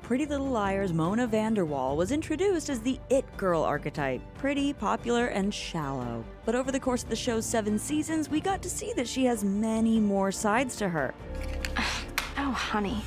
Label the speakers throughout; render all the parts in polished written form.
Speaker 1: Pretty Little Liars Mona Vanderwaal was introduced as the it girl archetype, pretty, popular, and shallow. But over the course of the show's 7 seasons, we got to see that she has many more sides to her.
Speaker 2: Oh, honey.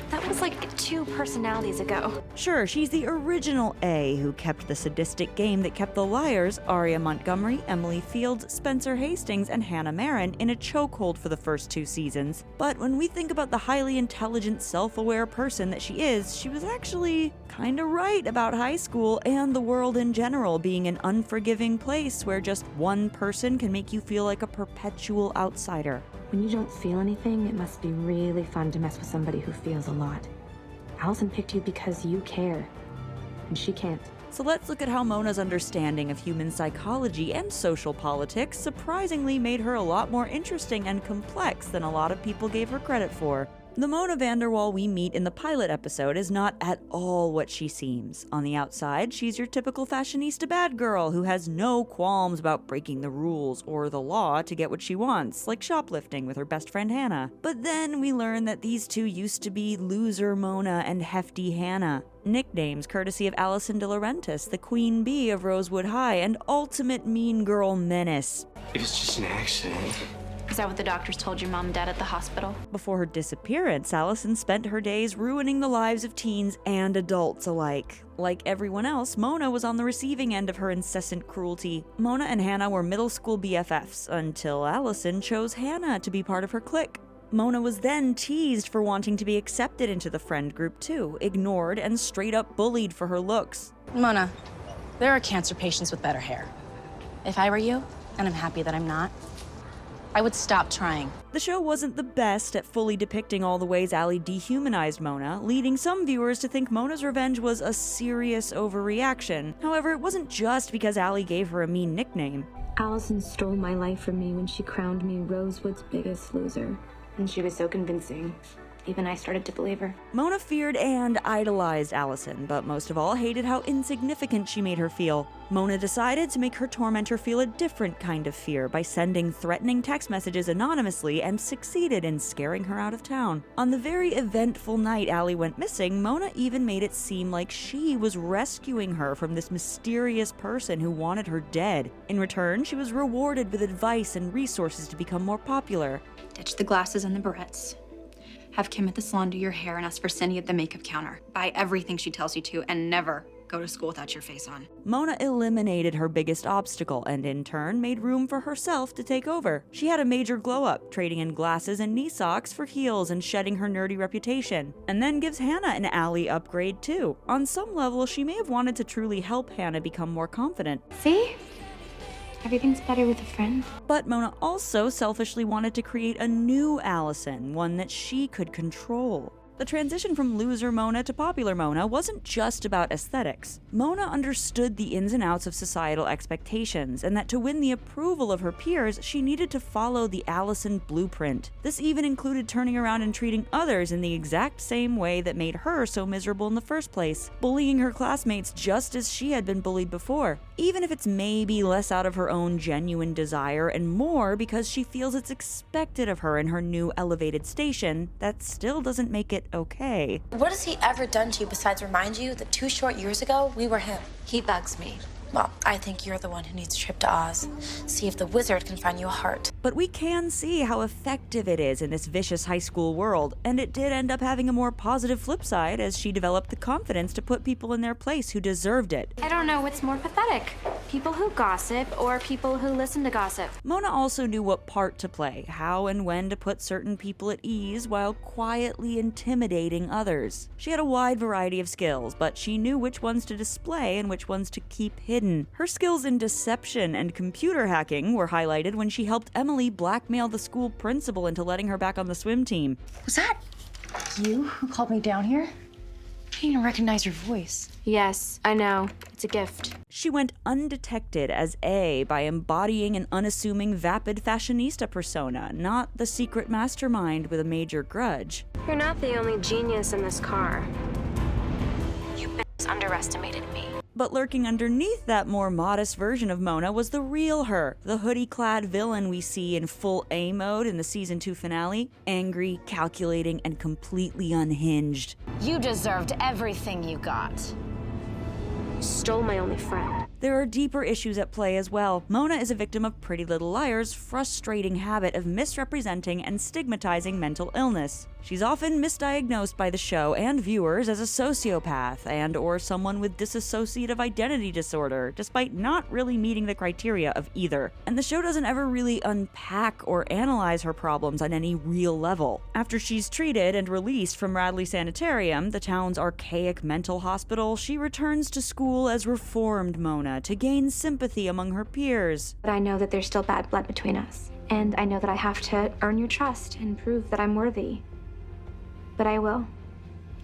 Speaker 2: That was like 2 personalities ago.
Speaker 1: Sure, she's the original A who kept the sadistic game that kept the liars, Aria Montgomery, Emily Fields, Spencer Hastings, and Hannah Marin, in a chokehold for the first 2 seasons. But when we think about the highly intelligent, self-aware person that she is, she was actually kinda right about high school and the world in general being an unforgiving place where just one person can make you feel like a perpetual outsider.
Speaker 3: When you don't feel anything, it must be really fun to mess with somebody who feels a lot. Allison picked you because you care, and she can't.
Speaker 1: So let's look at how Mona's understanding of human psychology and social politics surprisingly made her a lot more interesting and complex than a lot of people gave her credit for. The Mona Vanderwaal we meet in the pilot episode is not at all what she seems. On the outside, she's your typical fashionista bad girl who has no qualms about breaking the rules or the law to get what she wants, like shoplifting with her best friend Hannah. But then we learn that these two used to be Loser Mona and Hefty Hannah. Nicknames courtesy of Allison De Laurentiis, the Queen Bee of Rosewood High, and ultimate mean girl menace.
Speaker 4: It was just an accident.
Speaker 2: Is that what the doctors told your mom and dad at the hospital?
Speaker 1: Before her disappearance, Allison spent her days ruining the lives of teens and adults alike. Like everyone else, Mona was on the receiving end of her incessant cruelty. Mona and Hannah were middle school BFFs until Allison chose Hannah to be part of her clique. Mona was then teased for wanting to be accepted into the friend group too, ignored and straight up bullied for her looks.
Speaker 5: Mona, there are cancer patients with better hair. If I were you, and I'm happy that I'm not, I would stop trying.
Speaker 1: The show wasn't the best at fully depicting all the ways Allie dehumanized Mona, leading some viewers to think Mona's revenge was a serious overreaction. However, it wasn't just because Allie gave her a mean nickname.
Speaker 3: Allison stole my life from me when she crowned me Rosewood's biggest loser. And she was so convincing. Even I started to believe her.
Speaker 1: Mona feared and idolized Allison, but most of all hated how insignificant she made her feel. Mona decided to make her tormentor feel a different kind of fear by sending threatening text messages anonymously and succeeded in scaring her out of town. On the very eventful night Allie went missing, Mona even made it seem like she was rescuing her from this mysterious person who wanted her dead. In return, she was rewarded with advice and resources to become more popular.
Speaker 2: Ditch the glasses and the barrettes. Have Kim at the salon do your hair and ask for Cindy at the makeup counter. Buy everything she tells you to and never go to school without your face on.
Speaker 1: Mona eliminated her biggest obstacle and in turn made room for herself to take over. She had a major glow-up, trading in glasses and knee socks for heels and shedding her nerdy reputation. And then gives Hannah an Allie upgrade too. On some level, she may have wanted to truly help Hannah become more confident.
Speaker 3: See? Everything's better with a friend.
Speaker 1: But Mona also selfishly wanted to create a new Allison, one that she could control. The transition from loser Mona to popular Mona wasn't just about aesthetics. Mona understood the ins and outs of societal expectations, and that to win the approval of her peers, she needed to follow the Allison blueprint. This even included turning around and treating others in the exact same way that made her so miserable in the first place, bullying her classmates just as she had been bullied before. Even if it's maybe less out of her own genuine desire and more because she feels it's expected of her in her new elevated station, that still doesn't make it okay.
Speaker 6: What has he ever done to you besides remind you that 2 short years ago, we were him? He bugs me. Well, I think you're the one who needs a trip to Oz. See if the wizard can find you a heart.
Speaker 1: But we can see how effective it is in this vicious high school world, and it did end up having a more positive flip side as she developed the confidence to put people in their place who deserved it.
Speaker 2: I don't know what's more pathetic. People who gossip or people who listen to gossip.
Speaker 1: Mona also knew what part to play, how and when to put certain people at ease while quietly intimidating others. She had a wide variety of skills, but she knew which ones to display and which ones to keep hidden. Her skills in deception and computer hacking were highlighted when she helped Emily blackmail the school principal into letting her back on the swim team.
Speaker 5: Was that you who called me down here? I didn't even recognize your voice.
Speaker 2: Yes, I know. It's a gift.
Speaker 1: She went undetected as A by embodying an unassuming, vapid fashionista persona, not the secret mastermind with a major grudge.
Speaker 7: You're not the only genius in this car. You underestimated me.
Speaker 1: But lurking underneath that more modest version of Mona was the real her, the hoodie-clad villain we see in full A mode in the season 2 finale, angry, calculating, and completely unhinged.
Speaker 7: You deserved everything you got.
Speaker 3: Stole my only friend.
Speaker 1: There are deeper issues at play as well. Mona is a victim of Pretty Little Liars' frustrating habit of misrepresenting and stigmatizing mental illness. She's often misdiagnosed by the show and viewers as a sociopath and/or someone with dissociative identity disorder, despite not really meeting the criteria of either. And the show doesn't ever really unpack or analyze her problems on any real level. After she's treated and released from Radley Sanitarium, the town's archaic mental hospital, she returns to school as reformed Mona to gain sympathy among her peers.
Speaker 3: But I know that there's still bad blood between us. And I know that I have to earn your trust and prove that I'm worthy. But I will.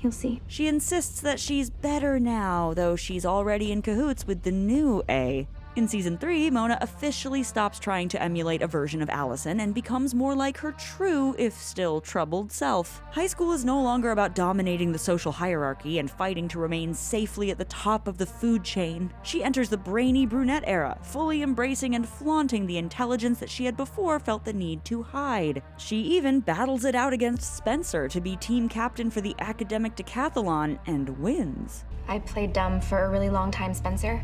Speaker 3: You'll see.
Speaker 1: She insists that she's better now, though she's already in cahoots with the new A. In season 3, Mona officially stops trying to emulate a version of Allison and becomes more like her true, if still troubled, self. High school is no longer about dominating the social hierarchy and fighting to remain safely at the top of the food chain. She enters the brainy brunette era, fully embracing and flaunting the intelligence that she had before felt the need to hide. She even battles it out against Spencer to be team captain for the academic decathlon and wins.
Speaker 3: I played dumb for a really long time, Spencer.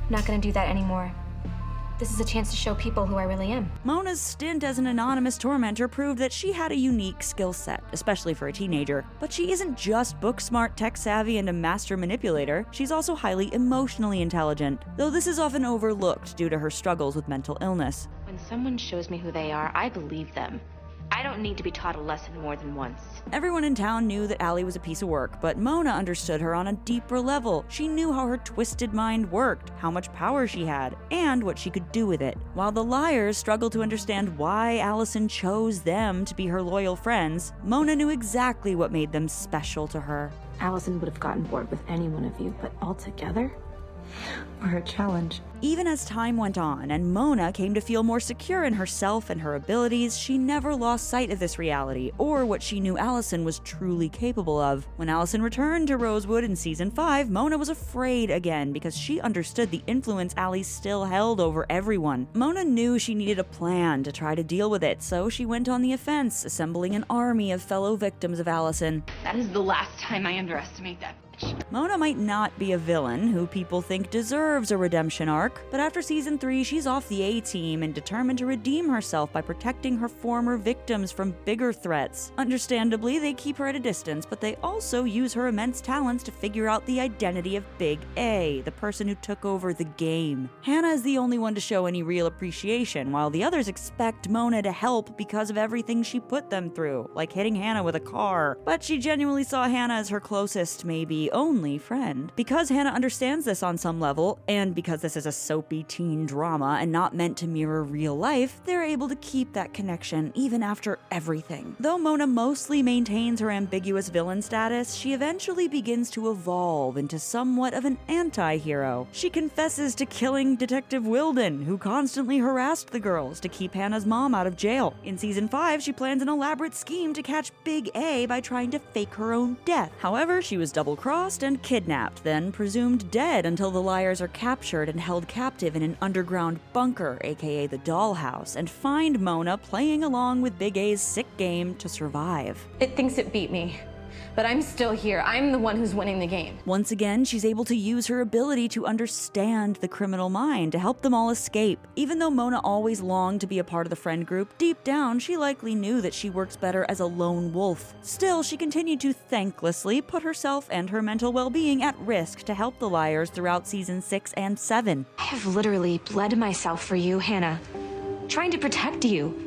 Speaker 3: I'm not gonna do that anymore. This is a chance to show people who I really am.
Speaker 1: Mona's stint as an anonymous tormentor proved that she had a unique skill set, especially for a teenager. But she isn't just book-smart, tech-savvy, and a master manipulator. She's also highly emotionally intelligent, though this is often overlooked due to her struggles with mental illness.
Speaker 8: When someone shows me who they are, I believe them. I don't need to be taught a lesson more than once.
Speaker 1: Everyone in town knew that Allie was a piece of work, but Mona understood her on a deeper level. She knew how her twisted mind worked, how much power she had, and what she could do with it. While the Liars struggled to understand why Allison chose them to be her loyal friends, Mona knew exactly what made them special to her.
Speaker 3: Allison would have gotten bored with any one of you, but all together? We're a challenge.
Speaker 1: Even as time went on and Mona came to feel more secure in herself and her abilities, she never lost sight of this reality or what she knew Allison was truly capable of. When Allison returned to Rosewood in season 5, Mona was afraid again because she understood the influence Allie still held over everyone. Mona knew she needed a plan to try to deal with it, so she went on the offense, assembling an army of fellow victims of Allison.
Speaker 8: That is the last time I underestimate that.
Speaker 1: Mona might not be a villain who people think deserves a redemption arc, but after season 3, she's off the A-team and determined to redeem herself by protecting her former victims from bigger threats. Understandably, they keep her at a distance, but they also use her immense talents to figure out the identity of Big A, the person who took over the game. Hannah is the only one to show any real appreciation, while the others expect Mona to help because of everything she put them through, like hitting Hannah with a car. But she genuinely saw Hannah as her closest, maybe only friend. Because Hannah understands this on some level, and because this is a soapy teen drama and not meant to mirror real life, they're able to keep that connection even after everything. Though Mona mostly maintains her ambiguous villain status, she eventually begins to evolve into somewhat of an anti-hero. She confesses to killing Detective Wilden, who constantly harassed the girls to keep Hannah's mom out of jail. In season 5, she plans an elaborate scheme to catch Big A by trying to fake her own death. However, she was double-crossed and kidnapped, then presumed dead until the Liars are captured and held captive in an underground bunker, aka the dollhouse, and find Mona playing along with Big A's sick game to survive.
Speaker 9: It thinks it beat me, but I'm still here. I'm the one who's winning the game.
Speaker 1: Once again, she's able to use her ability to understand the criminal mind to help them all escape. Even though Mona always longed to be a part of the friend group, deep down she likely knew that she works better as a lone wolf. Still, she continued to thanklessly put herself and her mental well-being at risk to help the Liars throughout season 6 and 7.
Speaker 3: I have literally bled myself for you, Hannah. Trying to protect you.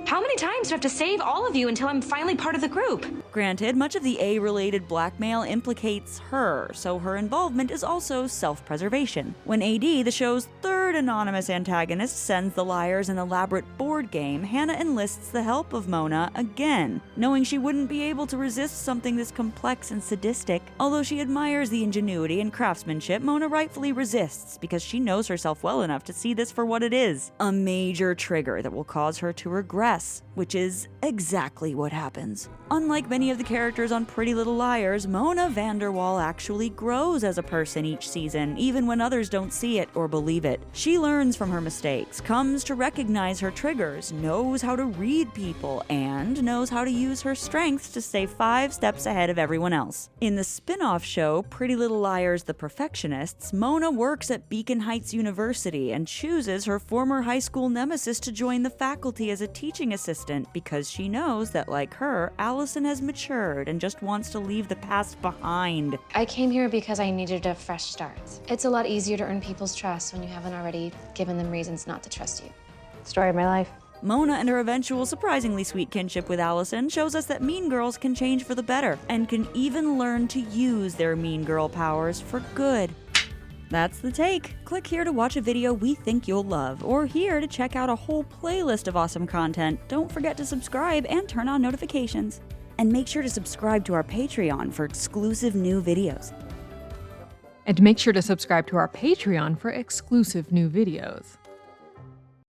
Speaker 3: How many times do I have to save all of you until I'm finally part of the group?
Speaker 1: Granted, much of the A-related blackmail implicates her, so her involvement is also self-preservation. When AD, the show's third anonymous antagonist, sends the Liars an elaborate board game, Hannah enlists the help of Mona again, knowing she wouldn't be able to resist something this complex and sadistic. Although she admires the ingenuity and craftsmanship, Mona rightfully resists because she knows herself well enough to see this for what it is, a major trigger that will cause her to regress, which is exactly what happens. Unlike many many of the characters on Pretty Little Liars, Mona Vanderwaal actually grows as a person each season, even when others don't see it or believe it. She learns from her mistakes, comes to recognize her triggers, knows how to read people, and knows how to use her strengths to stay 5 steps ahead of everyone else. In the spin-off show, Pretty Little Liars: The Perfectionists, Mona works at Beacon Heights University and chooses her former high school nemesis to join the faculty as a teaching assistant because she knows that, like her, Allison has matured and just wants to leave the past behind.
Speaker 10: I came here because I needed a fresh start. It's a lot easier to earn people's trust when you haven't already given them reasons not to trust you.
Speaker 9: Story of my life.
Speaker 1: Mona and her eventual surprisingly sweet kinship with Allison shows us that mean girls can change for the better and can even learn to use their mean girl powers for good. That's the take. Click here to watch a video we think you'll love, or here to check out a whole playlist of awesome content. Don't forget to subscribe and turn on notifications. And make sure to subscribe to our Patreon for exclusive new videos.
Speaker 11: And make sure to subscribe to our Patreon for exclusive new videos.